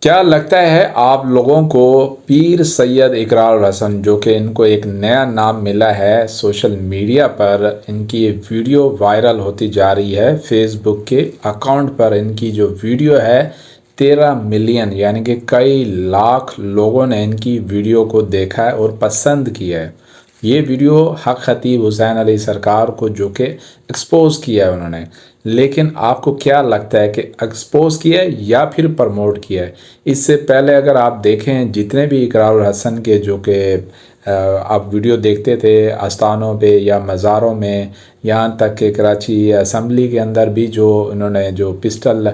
کیا لگتا ہے آپ لوگوں کو پیر سید اقرار الحسن، جو کہ ان کو ایک نیا نام ملا ہے سوشل میڈیا پر، ان کی یہ ویڈیو وائرل ہوتی جا رہی ہے فیس بک کے اکاؤنٹ پر؟ ان کی جو ویڈیو ہے 13 ملین یعنی کہ کئی لاکھ لوگوں نے ان کی ویڈیو کو دیکھا ہے اور پسند کیا ہے۔ یہ ویڈیو حق خطیب حسین علیہ سرکار کو جو کہ ایکسپوز کیا ہے انہوں نے، لیکن آپ کو کیا لگتا ہے کہ ایکسپوز کیا ہے یا پھر پرموٹ کیا ہے؟ اس سے پہلے اگر آپ دیکھیں جتنے بھی اقرار الحسن کے جو کہ آپ ویڈیو دیکھتے تھے آستانوں پہ یا مزاروں میں، یہاں تک کہ کراچی اسمبلی کے اندر بھی جو انہوں نے جو پسٹل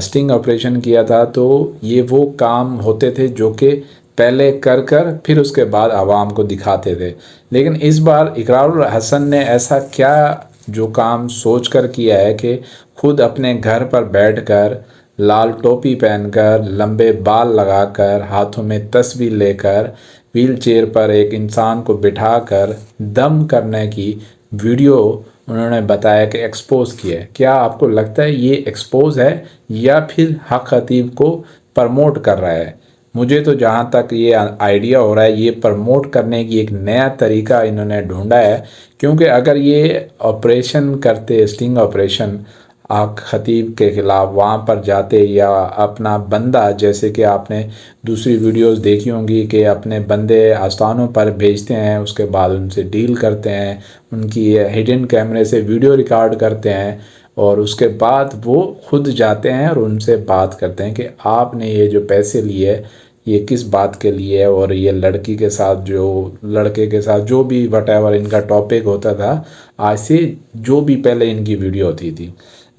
سٹنگ آپریشن کیا تھا، تو یہ وہ کام ہوتے تھے جو کہ پہلے کر پھر اس کے بعد عوام کو دکھاتے تھے۔ لیکن اس بار اقرار الحسن نے ایسا کیا جو کام سوچ کر کیا ہے کہ خود اپنے گھر پر بیٹھ کر، لال ٹوپی پہن کر، لمبے بال لگا کر، ہاتھوں میں تسبیح لے کر، ویل چیئر پر ایک انسان کو بٹھا کر دم کرنے کی ویڈیو انہوں نے بتایا کہ ایکسپوز کیا ہے۔ کیا آپ کو لگتا ہے یہ ایکسپوز ہے یا پھر حق خطیب کو پرموٹ کر رہا ہے؟ مجھے تو جہاں تک یہ آئیڈیا ہو رہا ہے، یہ پرموٹ کرنے کی ایک نیا طریقہ انہوں نے ڈھونڈا ہے، کیونکہ اگر یہ آپریشن کرتے، سٹنگ آپریشن حق خطیب کے خلاف وہاں پر جاتے، یا اپنا بندہ، جیسے کہ آپ نے دوسری ویڈیوز دیکھی ہوں گی کہ اپنے بندے آستانوں پر بھیجتے ہیں، اس کے بعد ان سے ڈیل کرتے ہیں، ان کی ہڈن کیمرے سے ویڈیو ریکارڈ کرتے ہیں، اور اس کے بعد وہ خود جاتے ہیں اور ان سے بات کرتے ہیں کہ آپ نے یہ جو پیسے لیے یہ کس بات کے لیے ہے، اور یہ لڑکی کے ساتھ جو لڑکے کے ساتھ جو بھی وٹ ایور ان کا ٹاپک ہوتا تھا، آج سے جو بھی پہلے ان کی ویڈیو ہوتی تھی۔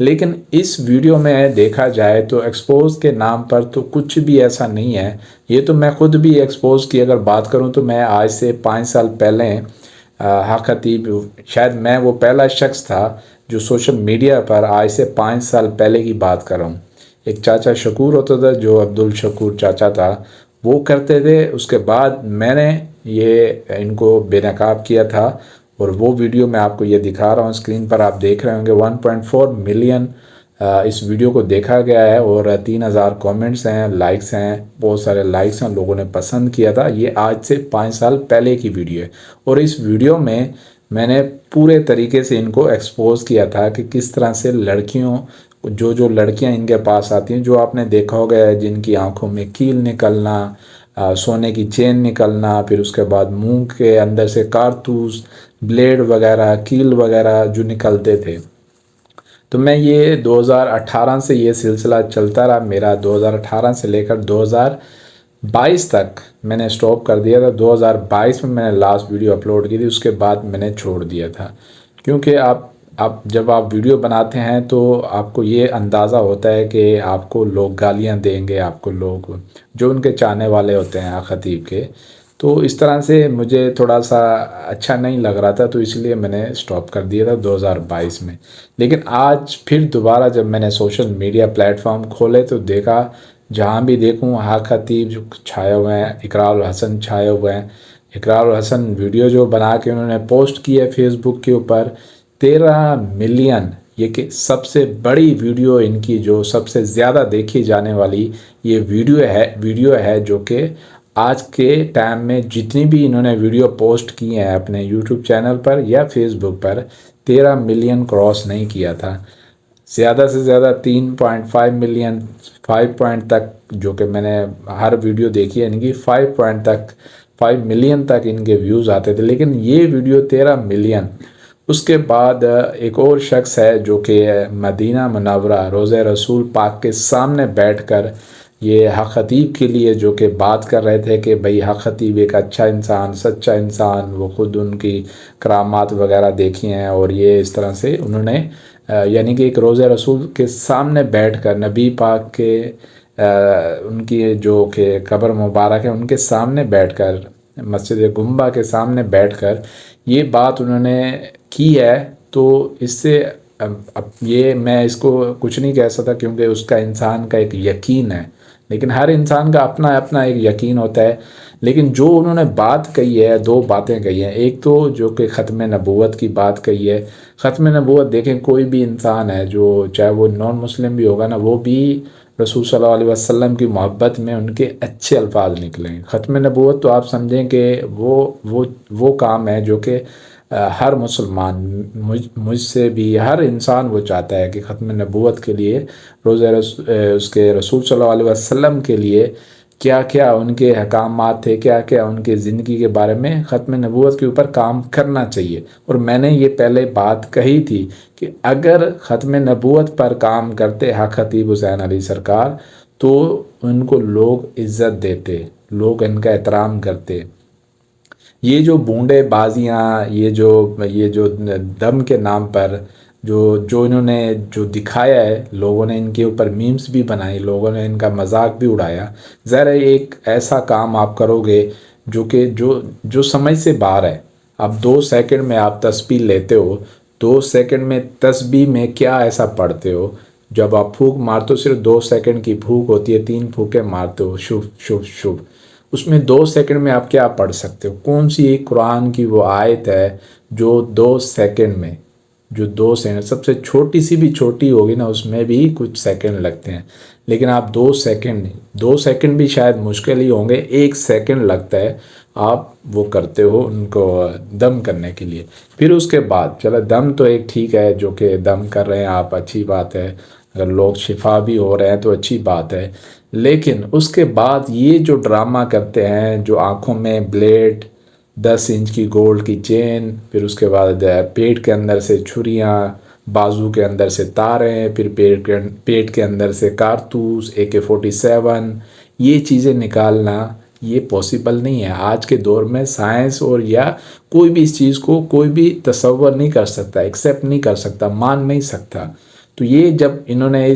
لیکن اس ویڈیو میں دیکھا جائے تو ایکسپوز کے نام پر تو کچھ بھی ایسا نہیں ہے۔ یہ تو میں خود بھی ایکسپوز کی اگر بات کروں تو میں آج سے 5 سال پہلے حق خطیب، شاید میں وہ پہلا شخص تھا جو سوشل میڈیا پر آج سے 5 سال پہلے کی بات کر رہا ہوں۔ ایک چاچا شکور ہوتا تھا، جو عبدالشکور چاچا تھا، وہ کرتے تھے۔ اس کے بعد میں نے یہ ان کو بے نقاب کیا تھا، اور وہ ویڈیو میں آپ کو یہ دکھا رہا ہوں، اسکرین پر آپ دیکھ رہے ہوں گے 1.4 ملین اس ویڈیو کو دیکھا گیا ہے، اور 3000 کومنٹس ہیں، لائکس ہیں، بہت سارے لائکس ہیں، لوگوں نے پسند کیا تھا۔ یہ آج سے 5 سال پہلے کی ویڈیو ہے، اور اس ویڈیو میں نے پورے طریقے سے ان کو ایکسپوز کیا تھا کہ کس طرح سے لڑکیوں، جو لڑکیاں ان کے پاس آتی ہیں، جو آپ نے دیکھا ہوگا جن کی آنکھوں میں کیل نکلنا، سونے کی چین نکلنا، پھر اس کے بعد منہ کے اندر سے کارتوس، بلیڈ وغیرہ، کیل وغیرہ جو نکلتے تھے۔ تو میں یہ 2018 سے یہ سلسلہ چلتا رہا میرا، 2018 سے لے کر 2022 تک میں نے سٹاپ کر دیا تھا۔ 2022 میں نے لاسٹ ویڈیو اپلوڈ کی تھی، اس کے بعد میں نے چھوڑ دیا تھا، کیونکہ جب آپ ویڈیو بناتے ہیں تو آپ کو یہ اندازہ ہوتا ہے کہ آپ کو لوگ گالیاں دیں گے، آپ کو لوگ جو ان کے چاہنے والے ہوتے ہیں خطیب کے، تو اس طرح سے مجھے تھوڑا سا اچھا نہیں لگ رہا تھا، تو اس لیے میں نے سٹاپ کر دیا تھا 2022 میں۔ لیکن آج پھر دوبارہ جب میں نے سوشل میڈیا پلیٹ فارم کھولے تو دیکھا، جہاں بھی دیکھوں حق خطیب جو چھائے ہوئے ہیں، اقرار الحسن چھائے ہوئے ہیں۔ اقرار الحسن ویڈیو جو بنا کے انہوں نے پوسٹ کی ہے فیس بک کے اوپر، 13 ملین، یہ کہ سب سے بڑی ویڈیو ان کی، جو سب سے زیادہ دیکھی جانے والی یہ ویڈیو ہے جو کہ آج کے ٹائم میں جتنی بھی انہوں نے ویڈیو پوسٹ کی ہیں اپنے یوٹیوب چینل پر یا فیس بک پر، 13 ملین کراس نہیں کیا تھا۔ زیادہ سے زیادہ 3.5 ملین، 5 پوائنٹ تک، جو کہ میں نے ہر ویڈیو دیکھی ہے ان کی، 5 ملین تک ان کے ویوز آتے تھے، لیکن یہ ویڈیو 13 ملین۔ اس کے بعد ایک اور شخص ہے جو کہ مدینہ منورہ روضہ رسول پاک کے سامنے بیٹھ کر یہ حق خطیب کے لیے جو کہ بات کر رہے تھے کہ بھئی حق خطیب ایک اچھا انسان، سچا انسان، وہ خود ان کی کرامات وغیرہ دیکھی ہیں، اور یہ اس طرح سے انہوں نے یعنی کہ ایک روضہ رسول کے سامنے بیٹھ کر، نبی پاک کے ان کی جو کہ قبر مبارک ہے ان کے سامنے بیٹھ کر، مسجد گنبا کے سامنے بیٹھ کر یہ بات انہوں نے کی ہے۔ تو اس سے اب یہ میں اس کو کچھ نہیں کہہ سکتا، کیونکہ اس کا انسان کا ایک یقین ہے، لیکن ہر انسان کا اپنا اپنا ایک یقین ہوتا ہے۔ لیکن جو انہوں نے بات کہی ہے، 2 باتیں کہی ہیں، ایک تو جو کہ ختم نبوت کی بات کہی ہے۔ ختم نبوت دیکھیں، کوئی بھی انسان ہے جو چاہے وہ نان مسلم بھی ہوگا نا، وہ بھی رسول صلی اللہ علیہ وسلم کی محبت میں ان کے اچھے الفاظ نکلیں۔ ختم نبوت تو آپ سمجھیں کہ وہ کام ہے جو کہ ہر مسلمان، مجھ سے بھی ہر انسان وہ چاہتا ہے کہ ختم نبوت کے لیے اس کے رسول صلی اللہ علیہ وسلم کے لیے کیا کیا ان کے احکامات تھے، کیا کیا ان کے زندگی کے بارے میں ختم نبوت کے اوپر کام کرنا چاہیے۔ اور میں نے یہ پہلے بات کہی تھی کہ اگر ختم نبوت پر کام کرتے حق خطیب حسین علی سرکار تو ان کو لوگ عزت دیتے، لوگ ان کا احترام کرتے۔ یہ جو بونڈے بازیاں، یہ جو دم کے نام پر جو انہوں نے جو دکھایا ہے، لوگوں نے ان کے اوپر میمز بھی بنائی، لوگوں نے ان کا مذاق بھی اڑایا۔ ظاہر ہے ایک ایسا کام آپ کرو گے جو سمجھ سے باہر ہے۔ اب 2 سیکنڈ میں آپ تسبیح لیتے ہو، 2 سیکنڈ میں تسبیح میں کیا ایسا پڑھتے ہو؟ جب آپ پھونک مارتے ہو، صرف 2 سیکنڈ کی پھونک ہوتی ہے، 3 پھونکیں مارتے ہو، شف شف شف، اس میں 2 سیکنڈ میں آپ کیا پڑھ سکتے ہو؟ کون سی ایک قرآن کی وہ آیت ہے جو 2 سیکنڈ میں، جو 2 سیکنڈ سب سے چھوٹی سی بھی چھوٹی ہوگی نا، اس میں بھی کچھ سیکنڈ لگتے ہیں، لیکن آپ 2 سیکنڈ نہیں، 2 سیکنڈ بھی شاید مشکل ہی ہوں گے، 1 سیکنڈ لگتا ہے آپ وہ کرتے ہو ان کو دم کرنے کے لیے۔ پھر اس کے بعد چلو دم تو ایک ٹھیک ہے، جو کہ دم کر رہے ہیں آپ، اچھی بات ہے، اگر لوگ شفا بھی ہو رہے ہیں تو اچھی بات ہے، لیکن اس کے بعد یہ جو ڈرامہ کرتے ہیں، جو آنکھوں میں بلیڈ، 10 انچ کی گولڈ کی چین، پھر اس کے بعد پیٹ کے اندر سے چھریاں، بازو کے اندر سے تاریں، پھر پیٹ کے اندر سے کارتوس، AK-47، یہ چیزیں نکالنا یہ پاسبل نہیں ہے۔ آج کے دور میں سائنس اور یا کوئی بھی اس چیز کو کوئی بھی تصور نہیں کر سکتا، ایکسیپٹ نہیں کر سکتا، مان نہیں سکتا۔ تو یہ جب انہوں نے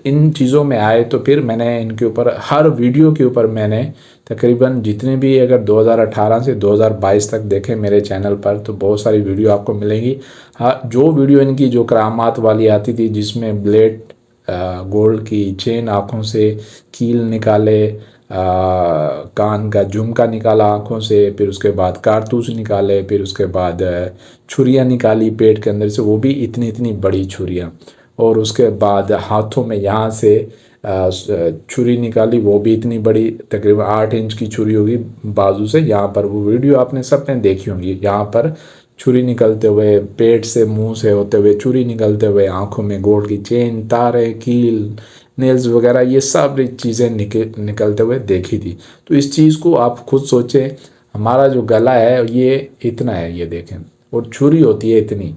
ان چیزوں میں آئے تو پھر میں نے ان کے اوپر ہر ویڈیو کے اوپر میں نے تقریباً جتنے بھی، اگر 2018 سے 2022 تک دیکھیں میرے چینل پر تو بہت ساری ویڈیو آپ کو ملیں گی۔ ہاں، جو ویڈیو ان کی جو کرامات والی آتی تھی، جس میں بلیڈ، گولڈ کی چین آنکھوں سے، کیل نکالے، کان کا جھمکا نکالا آنکھوں سے، پھر اس کے بعد کارتوس نکالے، پھر اس کے بعد چھریاں نکالی پیٹ کے اندر سے، وہ بھی اتنی بڑی چھریاں، اور اس کے بعد ہاتھوں میں یہاں سے چھری نکالی، وہ بھی اتنی بڑی، تقریباً 8 انچ کی چھری ہوگی بازو سے یہاں پر۔ وہ ویڈیو آپ نے سب نے دیکھی ہوں گی، یہاں پر چھری نکلتے ہوئے، پیٹ سے منہ سے ہوتے ہوئے چھری نکلتے ہوئے، آنکھوں میں گولڈ کی چین، تارے، کیل، نیلز وغیرہ، یہ سب چیزیں نکلتے ہوئے دیکھی تھی۔ تو اس چیز کو آپ خود سوچیں، ہمارا جو گلا ہے یہ اتنا ہے، یہ دیکھیں، اور چھری ہوتی ہے اتنی،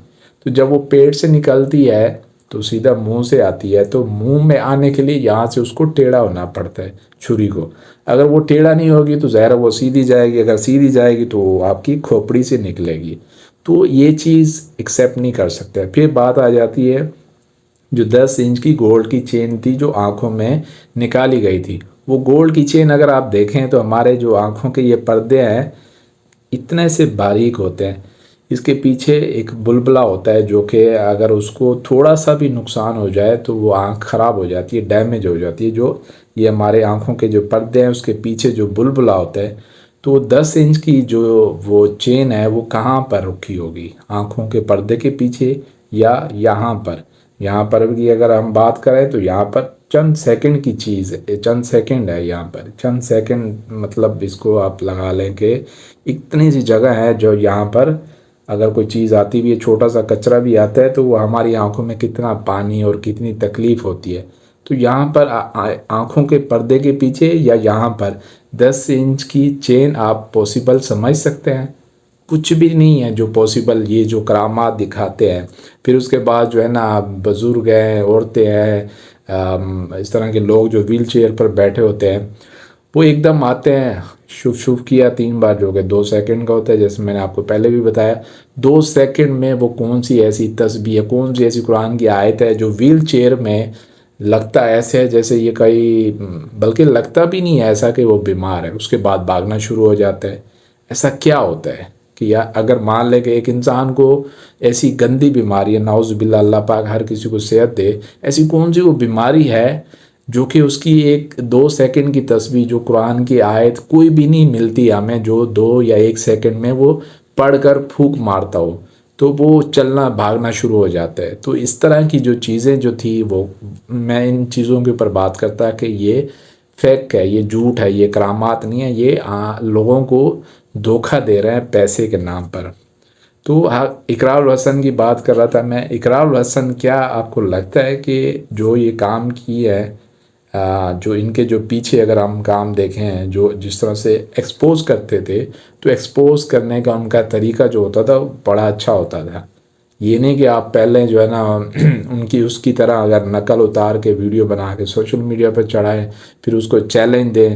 تو جب وہ پیٹ سے نکلتی ہے تو سیدھا منہ سے آتی ہے، تو منہ میں آنے کے لیے یہاں سے اس کو ٹیڑھا ہونا پڑتا ہے چھری کو۔ اگر وہ ٹیڑھا نہیں ہوگی تو ظاہر وہ سیدھی جائے گی، اگر سیدھی جائے گی تو وہ آپ کی کھوپڑی سے نکلے گی، تو یہ چیز ایکسیپٹ نہیں کر سکتے۔ پھر بات آ جاتی ہے جو 10 انچ کی گولڈ کی چین تھی جو آنکھوں میں نکالی گئی تھی، وہ گولڈ کی چین اگر آپ دیکھیں تو ہمارے جو آنکھوں کے یہ پردے ہیں اتنے سے باریک ہوتے ہیں، اس کے پیچھے ایک بلبلا ہوتا ہے جو کہ اگر اس کو تھوڑا سا بھی نقصان ہو جائے تو وہ آنکھ خراب ہو جاتی ہے، ڈیمیج ہو جاتی ہے۔ جو یہ ہمارے آنکھوں کے جو پردے ہیں اس کے پیچھے جو بلبلا ہوتا ہے، تو 10 انچ کی جو وہ چین ہے وہ کہاں پر رکھی ہوگی؟ آنکھوں کے پردے کے پیچھے یا یہاں پر؟ یہاں پر بھی اگر ہم بات کریں تو یہاں پر چند سیکنڈ کی چیز ہے، چند سیکنڈ ہے، یہاں پر چند سیکنڈ، مطلب اس کو آپ لگا لیں کہ اتنی سی جگہ ہے جو یہاں پر اگر کوئی چیز آتی بھی ہے، چھوٹا سا کچرا بھی آتا ہے تو وہ ہماری آنکھوں میں کتنا پانی اور کتنی تکلیف ہوتی ہے۔ تو یہاں پر آنکھوں کے پردے کے پیچھے یا یہاں پر 10 انچ کی چین آپ پاسبل سمجھ سکتے ہیں؟ کچھ بھی نہیں ہے جو پاسبل، یہ جو کرامات دکھاتے ہیں۔ پھر اس کے بعد جو ہے نا، بزرگ ہیں، عورتیں ہیں، اس طرح کے لوگ جو ویل چیئر پر بیٹھے ہوتے ہیں، وہ ایک دم آتے ہیں، شف شف کیا 3 بار جو کہ 2 سیکنڈ کا ہوتا ہے، جیسے میں نے آپ کو پہلے بھی بتایا۔ 2 سیکنڈ میں وہ کون سی ایسی تسبیح ہے، کون سی ایسی قرآن کی آیت ہے جو ویل چیئر میں لگتا ایسے ہے جیسے یہ کئی، بلکہ لگتا بھی نہیں ہے ایسا کہ وہ بیمار ہے، اس کے بعد بھاگنا شروع ہو جاتا ہے۔ ایسا کیا ہوتا ہے کہ یا اگر مان لے کہ ایک انسان کو ایسی گندی بیماری ہے، نعوذ باللہ، اللہ پاک ہر کسی کو صحت دے، ایسی کون سی وہ بیماری ہے جو کہ اس کی 2 سیکنڈ کی تسبیح، جو قرآن کی آیت کوئی بھی نہیں ملتی ہمیں جو 2 یا 1 سیکنڈ میں وہ پڑھ کر پھونک مارتا ہو، تو وہ چلنا بھاگنا شروع ہو جاتا ہے. تو اس طرح کی جو چیزیں جو تھی وہ میں ان چیزوں کے اوپر بات کرتا کہ یہ فیک ہے، یہ جھوٹ ہے، یہ کرامات نہیں ہے، یہ لوگوں کو دھوکہ دے رہے ہیں پیسے کے نام پر. تو اقرار الحسن کی بات کر رہا تھا میں. اقرار الحسن کیا آپ کو لگتا ہے کہ جو یہ کام کی ہے، جو ان کے جو پیچھے اگر ہم کام دیکھیں جو جس طرح سے ایکسپوز کرتے تھے، تو ایکسپوز کرنے کا ان کا طریقہ جو ہوتا تھا وہ بڑا اچھا ہوتا تھا. یہ نہیں کہ آپ پہلے جو ہے نا ان کی اس کی طرح اگر نقل اتار کے ویڈیو بنا کے سوشل میڈیا پہ چڑھائیں، پھر اس کو چیلنج دیں.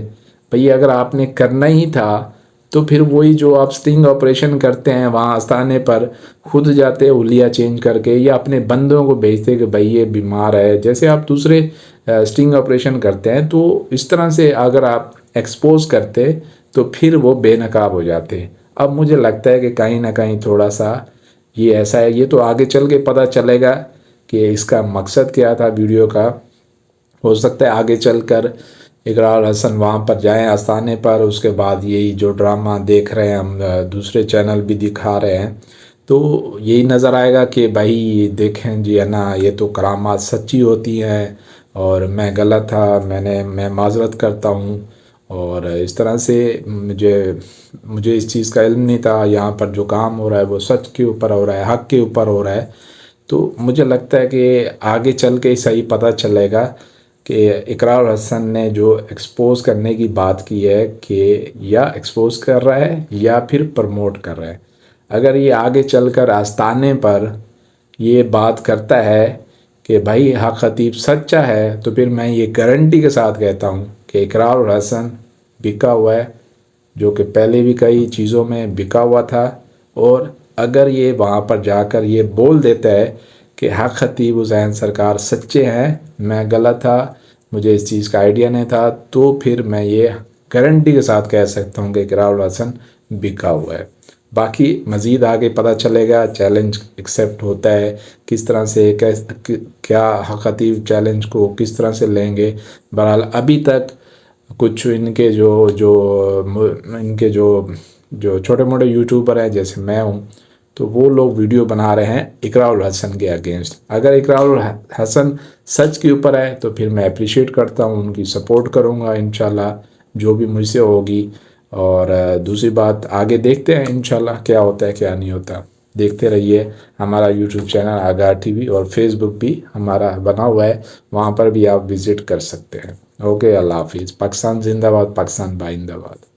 بھئی اگر آپ نے کرنا ہی تھا تو پھر وہی جو آپ سٹنگ آپریشن کرتے ہیں وہاں آستانے پر، خود جاتے حلیہ چینج کر کے یا اپنے بندوں کو بھیجتے کہ بھئی یہ بیمار ہے، جیسے آپ دوسرے سٹنگ آپریشن کرتے ہیں. تو اس طرح سے اگر آپ ایکسپوز کرتے تو پھر وہ بے نقاب ہو جاتے. اب مجھے لگتا ہے کہ کہیں نہ کہیں تھوڑا سا یہ ایسا ہے. یہ تو آگے چل کے پتہ چلے گا کہ اس کا مقصد کیا تھا ویڈیو کا. ہو سکتا ہے آگے چل کر اقرار الحسن وہاں پر جائیں آستانے پر، اس کے بعد یہی جو ڈرامہ دیکھ رہے ہیں ہم دوسرے چینل بھی دکھا رہے ہیں، تو یہی نظر آئے گا کہ بھائی دیکھیں جی ہے نا، یہ تو کرامات سچی ہوتی ہیں اور میں غلط تھا، میں معذرت کرتا ہوں. اور اس طرح سے مجھے اس چیز کا علم نہیں تھا، یہاں پر جو کام ہو رہا ہے وہ سچ کے اوپر ہو رہا ہے، حق کے اوپر ہو رہا ہے. تو مجھے لگتا ہے کہ آگے چل کے صحیح پتہ چلے گا کہ اقرار الحسن نے جو ایکسپوز کرنے کی بات کی ہے کہ یا ایکسپوز کر رہا ہے یا پھر پرموٹ کر رہا ہے. اگر یہ آگے چل کر آستانے پر یہ بات کرتا ہے کہ بھائی حق خطیب سچا ہے، تو پھر میں یہ گارنٹی کے ساتھ کہتا ہوں کہ اقرار الحسن بکا ہوا ہے، جو کہ پہلے بھی کئی چیزوں میں بکا ہوا تھا. اور اگر یہ وہاں پر جا کر یہ بول دیتا ہے کہ حق خطیب حسین سرکار سچے ہیں، میں غلط تھا، مجھے اس چیز کا آئیڈیا نہیں تھا، تو پھر میں یہ گارنٹی کے ساتھ کہہ سکتا ہوں کہ اقرار الحسن بکا ہوا ہے. باقی مزید آگے پتہ چلے گا چیلنج ایکسیپٹ ہوتا ہے کس طرح سے، کیا حق خطیب چیلنج کو کس طرح سے لیں گے. بہرحال ابھی تک کچھ ان کے جو چھوٹے موٹے یوٹیوبر ہیں جیسے میں ہوں، تو وہ لوگ ویڈیو بنا رہے ہیں اقرار الحسن کے اگینسٹ. اگر اقرار الحسن سچ کے اوپر ہے تو پھر میں اپریشیٹ کرتا ہوں، ان کی سپورٹ کروں گا انشاءاللہ جو بھی مجھ سے ہوگی. اور دوسری بات آگے دیکھتے ہیں انشاءاللہ کیا ہوتا ہے کیا نہیں ہوتا. دیکھتے رہیے ہمارا یوٹیوب چینل آگاہ ٹی وی، اور فیس بک بھی ہمارا بنا ہوا ہے، وہاں پر بھی آپ وزٹ کر سکتے ہیں. اوکے، اللہ حافظ. پاکستان زندہ باد، پاکستان بائندہ باد.